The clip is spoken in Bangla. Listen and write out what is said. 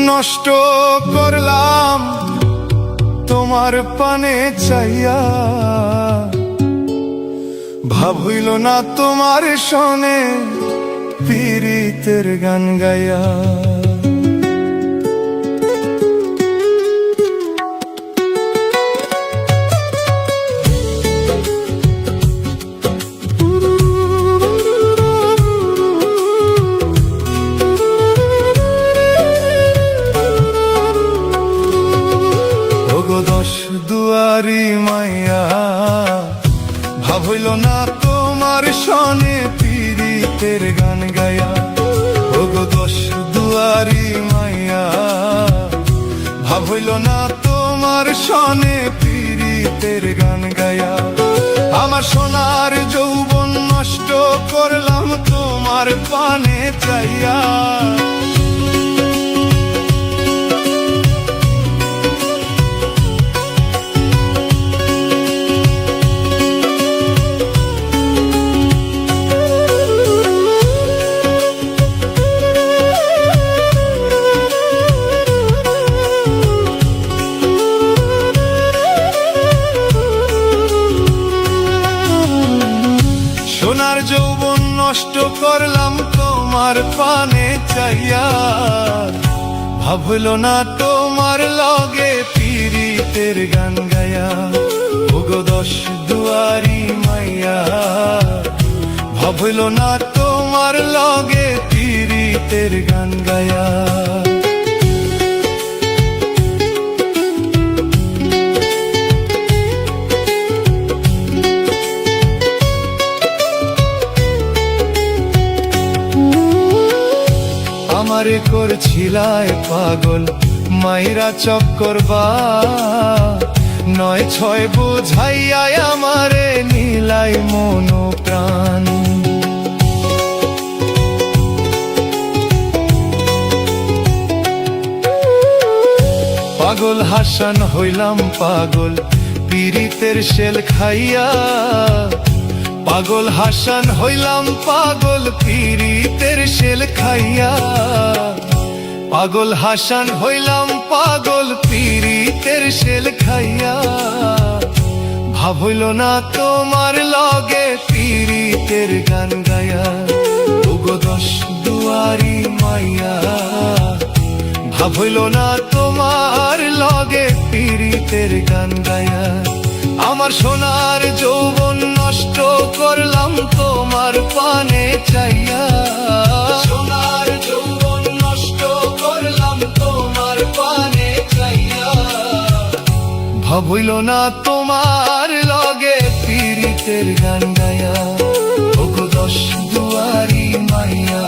নষ্ট করলাম তোমার পানে চাইয়া, ভাব হইল না তোমার শোনে পীড়িতের গান গাইয়া। দশ দুয়ারি মাইয়া, ভাব হইল না তোমার শোনে পীড়িতের গান গায়া। ওগো দশ দুয়ারি মাইয়া, ভাব হইল না তোমার শোনে পীড়িতের গান গায়া। আমার সোনার যৌবন নষ্ট করলাম তোমার পানে চাইয়া। সোনার যৌবন নষ্ট করলাম তোমার পানে চাইয়া, ভাব হইল না তোমার লগে পীড়িতের গান গায়া। ওগো দশ দুয়ারি মাইয়া, ভাব হইল না তোমার লগে পীড়িতের গান গায়া। আমারে করছিলায় পাগল মাইরা চক্করবা, নয় ছয় বুঝাইয়া আমারে নীলাই মন প্রাণ। পাগল হাসান হইলাম পাগল পীড়িতের শেল খাইয়া। পাগল হাসান হইলাম পাগল পীড়িতের শেল খাইয়া। পাগল হাসান হইলাম পাগল পীড়িতের শেল খাইয়া। ভাব হইল না তোমার লগে পীড়িতের গান গায়া। ওগো দশ দুয়ারি মাইয়া, ভাব হইল না তোমার লগে পীড়িতের গান গায়া। আমার সোনার যৌবন নষ্ট করলাম তোমার পানে চাইয়া। সোনার যৌবন নষ্ট করলাম তোমার পানে চাইয়া, ভাব হইল না তোমার লগে পীড়িতের গান গায়া। ওগো দশ দুয়ারি মাইয়া,